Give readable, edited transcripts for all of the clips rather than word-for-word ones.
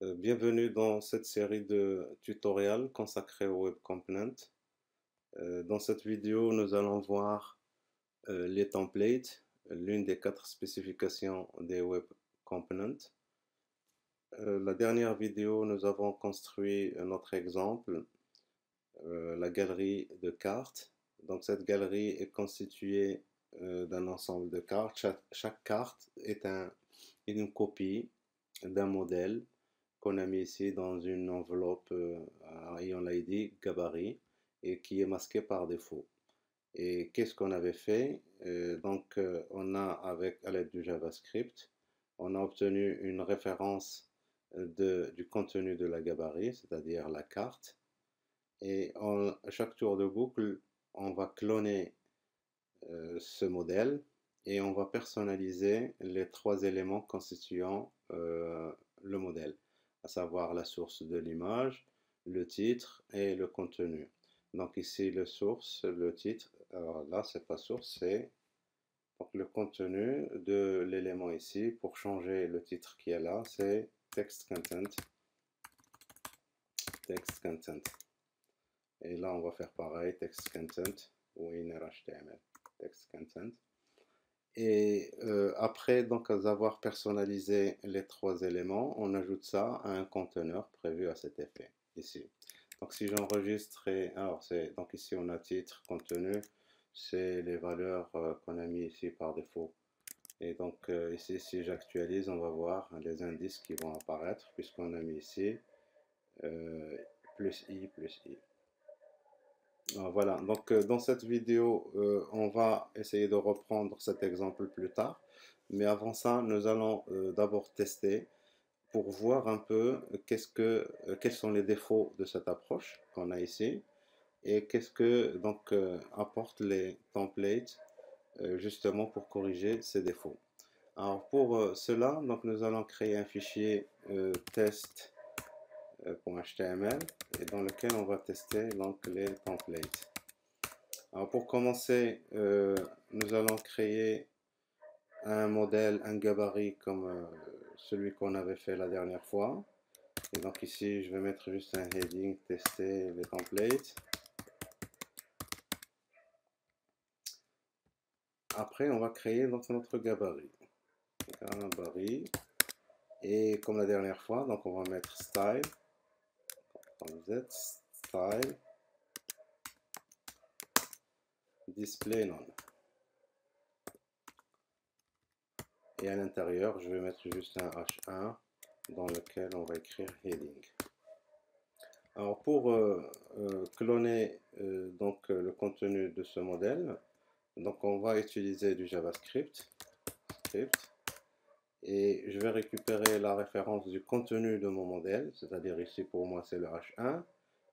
Bienvenue dans cette série de tutoriels consacrés au Web Component. Dans cette vidéo, nous allons voir les templates, l'une des 4 spécifications des Web Components. La dernière vidéo, nous avons construit notre exemple, la galerie de cartes. Donc cette galerie est constituée d'un ensemble de cartes. Chaque carte est une copie d'un modèle qu'on a mis ici dans une enveloppe ayant l'ID gabarit et qui est masquée par défaut. Et qu'est-ce qu'on avait fait? On a, à l'aide du JavaScript, on a obtenu une référence du contenu de la gabarit, c'est-à-dire la carte. Et à chaque tour de boucle, on va cloner ce modèle et on va personnaliser les 3 éléments constituant le modèle, à savoir la source de l'image, le titre et le contenu. Donc ici le source, le titre, alors là c'est pas source, c'est donc le contenu de l'élément ici. Pour changer le titre qui est là, c'est text content, text content. Et là on va faire pareil, text content ou inner HTML, text content. Et après donc avoir personnalisé les 3 éléments, on ajoute ça à un conteneur prévu à cet effet ici. Donc si j'enregistre, alors c'est donc ici on a titre, contenu, c'est les valeurs qu'on a mis ici par défaut. Et donc ici si j'actualise, on va voir les indices qui vont apparaître puisqu'on a mis ici plus i plus i. Alors, voilà, donc dans cette vidéo, on va essayer de reprendre cet exemple plus tard. Mais avant ça, nous allons d'abord tester pour voir un peu quels sont les défauts de cette approche qu'on a ici et qu'est-ce que donc apportent les templates justement pour corriger ces défauts. Alors pour cela, donc nous allons créer un fichier test.html et dans lequel on va tester donc les templates. Alors pour commencer, nous allons créer un modèle, un gabarit comme celui qu'on avait fait la dernière fois. Et donc ici, je vais mettre juste un heading, tester les templates. Après, on va créer donc notre gabarit. Gabarit. Et comme la dernière fois, donc on va mettre style. Z, style. Display none. Et à l'intérieur, je vais mettre juste un H1 dans lequel on va écrire heading. Alors pour cloner donc le contenu de ce modèle, donc on va utiliser du JavaScript et je vais récupérer la référence du contenu de mon modèle, c'est-à-dire ici pour moi c'est le H1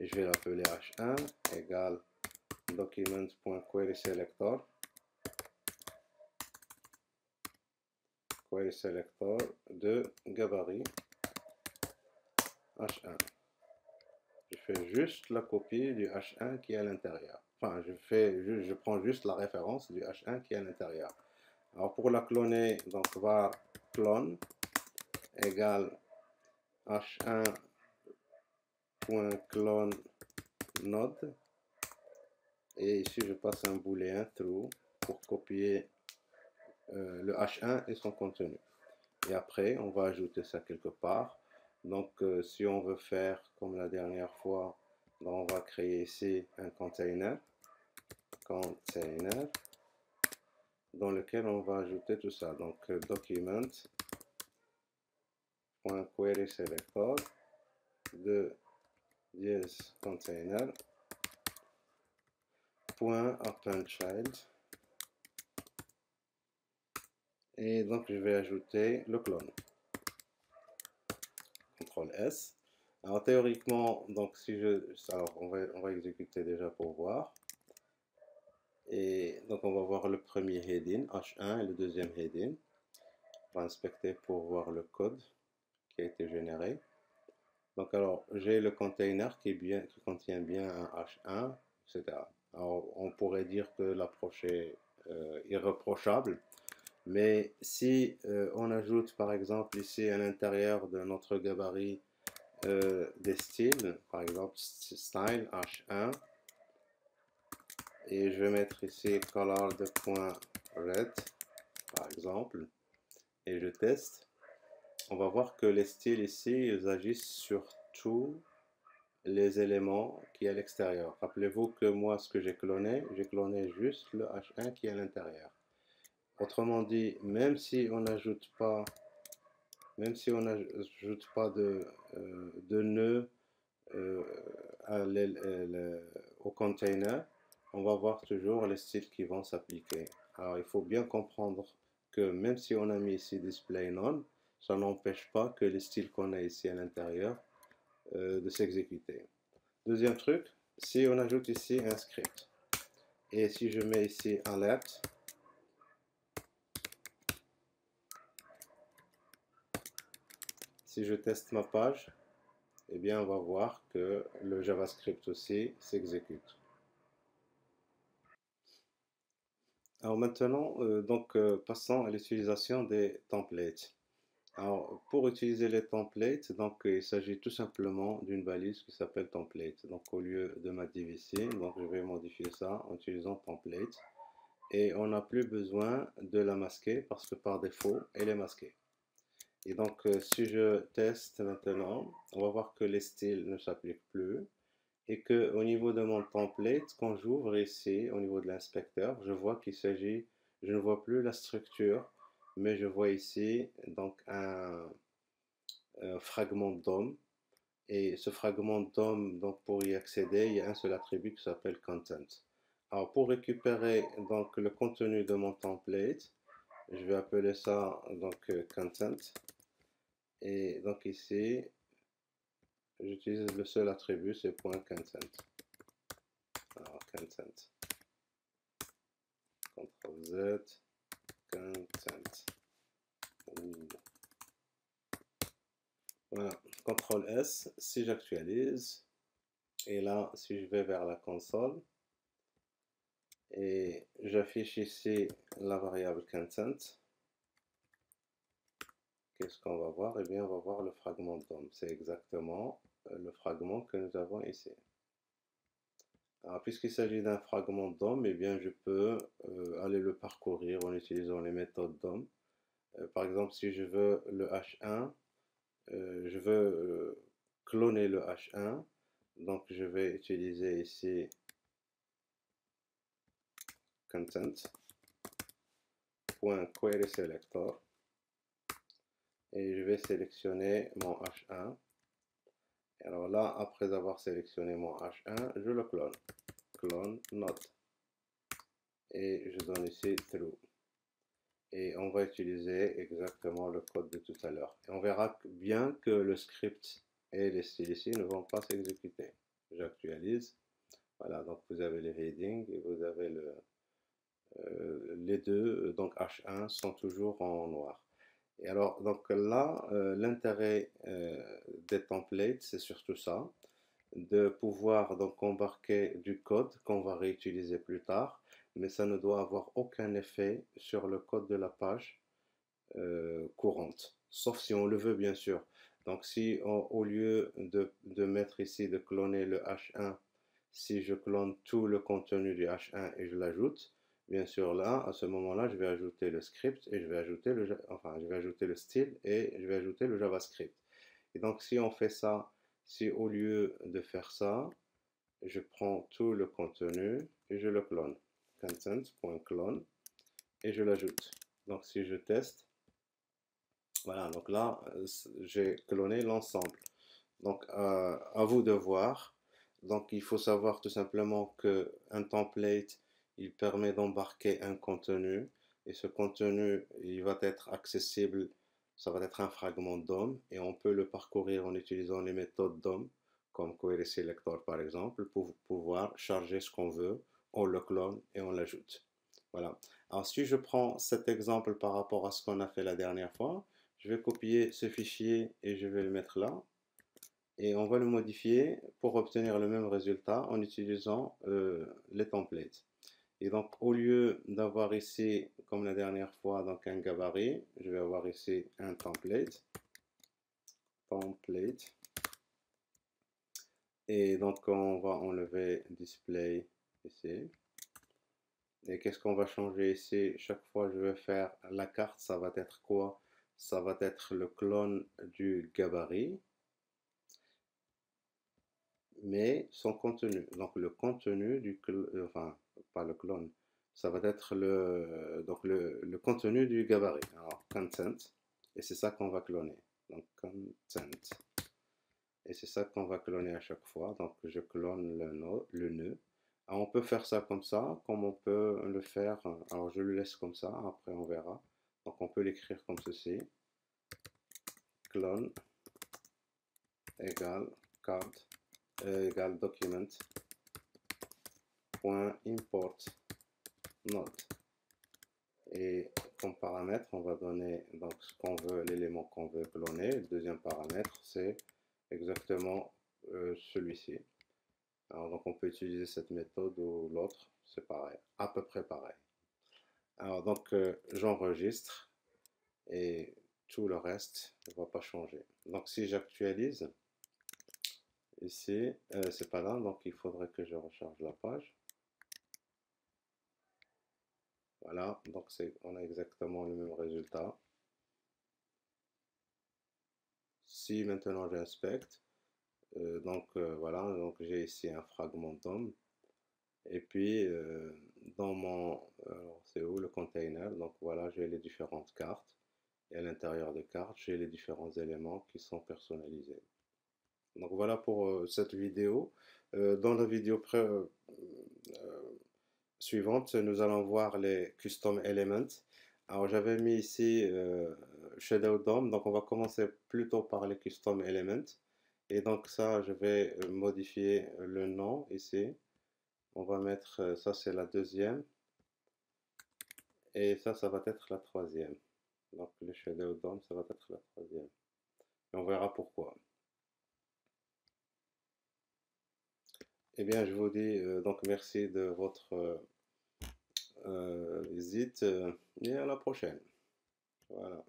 et je vais l'appeler H1 égale document.querySelector de gabarit H1. Je fais juste la copie du H1 qui est à l'intérieur. Enfin, je prends juste la référence du H1 qui est à l'intérieur. Alors pour la cloner, donc var clone égale h1.clone node. Et ici je passe un booléen true pour copier le H1 et son contenu. Et après, on va ajouter ça quelque part. Donc, si on veut faire comme la dernière fois, on va créer ici un container dans lequel on va ajouter tout ça. Donc, document.querySelector de dièse container .appendChild. Et donc, je vais ajouter le clone. CTRL S. Alors théoriquement, donc alors on va exécuter déjà pour voir. Et donc on va voir le premier heading H1 et le deuxième heading. On va inspecter pour voir le code qui a été généré. Donc alors j'ai le container qui contient bien un H1, etc. Alors on pourrait dire que l'approche est irréprochable. Mais si on ajoute par exemple ici à l'intérieur de notre gabarit des styles, par exemple style H1, et je vais mettre ici colored.red par exemple, et je teste. On va voir que les styles ici, ils agissent sur tous les éléments qui est à l'extérieur. Rappelez-vous que moi, ce que j'ai cloné juste le H1 qui est à l'intérieur. Autrement dit, même si on n'ajoute pas de nœud au container, on va voir toujours les styles qui vont s'appliquer. Alors il faut bien comprendre que même si on a mis ici display none, ça n'empêche pas que les styles qu'on a ici à l'intérieur de s'exécuter. Deuxième truc, si on ajoute ici un script et si je mets ici alert, si je teste ma page, eh bien on va voir que le JavaScript aussi s'exécute. Alors maintenant, passons à l'utilisation des templates. Alors, pour utiliser les templates, il s'agit tout simplement d'une balise qui s'appelle template. Donc, au lieu de ma div ici, donc je vais modifier ça en utilisant template. Et on n'a plus besoin de la masquer parce que par défaut, elle est masquée. Et donc, si je teste maintenant, on va voir que les styles ne s'appliquent plus. Et que au niveau de mon template, quand j'ouvre ici, au niveau de l'inspecteur, je vois qu'il s'agit, je ne vois plus la structure, mais je vois ici donc un fragment DOM. Et ce fragment DOM, donc pour y accéder, il y a un seul attribut qui s'appelle content. Alors pour récupérer donc le contenu de mon template, je vais appeler ça donc content. Et donc ici, j'utilise le seul attribut, c'est .content. Alors content. CTRL Z, content. Voilà, CTRL S, si j'actualise, et là, si je vais vers la console, et j'affiche ici la variable content, qu'est-ce qu'on va voir? Eh bien, on va voir le fragment DOM. C'est exactement le fragment que nous avons ici. Alors, puisqu'il s'agit d'un fragment DOM, eh bien, je peux aller le parcourir en utilisant les méthodes DOM. Par exemple, si je veux le H1, je veux cloner le H1, donc je vais utiliser ici content.querySelector et je vais sélectionner mon H1. Alors là, après avoir sélectionné mon H1, je le clone. Clone not. Et je donne ici true. Et on va utiliser exactement le code de tout à l'heure. Et on verra bien que le script et les styles ici ne vont pas s'exécuter. J'actualise. Voilà, donc vous avez les headings et vous avez les deux, donc H1 sont toujours en noir. Et alors, donc là, l'intérêt des templates, c'est surtout ça, de pouvoir donc embarquer du code qu'on va réutiliser plus tard, mais ça ne doit avoir aucun effet sur le code de la page courante, sauf si on le veut bien sûr. Donc si au lieu de mettre ici, de cloner le H1, si je clone tout le contenu du H1 et je l'ajoute, bien sûr là, à ce moment-là, je vais ajouter le script et je vais ajouter le style et je vais ajouter le JavaScript. Et donc si on fait ça, si au lieu de faire ça, je prends tout le contenu et je le clone, content.clone, et je l'ajoute. Donc si je teste, voilà, donc là, j'ai cloné l'ensemble. Donc, à vous de voir. Donc, il faut savoir tout simplement qu'un template, il permet d'embarquer un contenu. Et ce contenu, il va être accessible, ça va être un fragment DOM. Et on peut le parcourir en utilisant les méthodes DOM, comme querySelector par exemple, pour pouvoir charger ce qu'on veut. On le clone et on l'ajoute. Voilà. Alors, si je prends cet exemple par rapport à ce qu'on a fait la dernière fois, je vais copier ce fichier et je vais le mettre là. Et on va le modifier pour obtenir le même résultat en utilisant les templates. Et donc, au lieu d'avoir ici, comme la dernière fois, donc un gabarit, je vais avoir ici un template. Template. Et donc on va enlever display ici. Et qu'est-ce qu'on va changer ici? Chaque fois je vais faire la carte, ça va être quoi? Ça va être le clone du gabarit, mais son contenu. Donc le contenu du enfin pas le clone, ça va être le contenu du gabarit. Alors content, et c'est ça qu'on va cloner. Donc content. Et c'est ça qu'on va cloner à chaque fois. Donc je clone le nœud. Alors, on peut faire ça comme ça, comme on peut le faire. Alors je le laisse comme ça, après on verra. Donc on peut l'écrire comme ceci. Clone égale card égale document point import node. Et comme paramètre, on va donner donc ce qu'on veut, l'élément qu'on veut cloner. Le deuxième paramètre, c'est exactement celui-ci. Alors, donc on peut utiliser cette méthode ou l'autre, c'est pareil, à peu près pareil. Alors donc j'enregistre et tout le reste ne va pas changer. Donc si j'actualise, ici, c'est pas là, donc il faudrait que je recharge la page. Voilà, donc on a exactement le même résultat. Si maintenant j'inspecte, voilà, donc j'ai ici un fragment DOM. Et puis dans mon, c'est où le container? Donc voilà, j'ai les différentes cartes. Et à l'intérieur des cartes, j'ai les différents éléments qui sont personnalisés. Donc voilà pour cette vidéo. Dans la vidéo suivante, nous allons voir les custom elements. Alors j'avais mis ici Shadow DOM, donc on va commencer plutôt par les custom elements. Et donc ça, je vais modifier le nom ici. On va mettre, ça c'est la deuxième. Et ça va être la troisième. Donc le Shadow DOM, ça va être la troisième. Et on verra pourquoi. Eh bien, je vous dis donc merci de votre visite et à la prochaine. Voilà.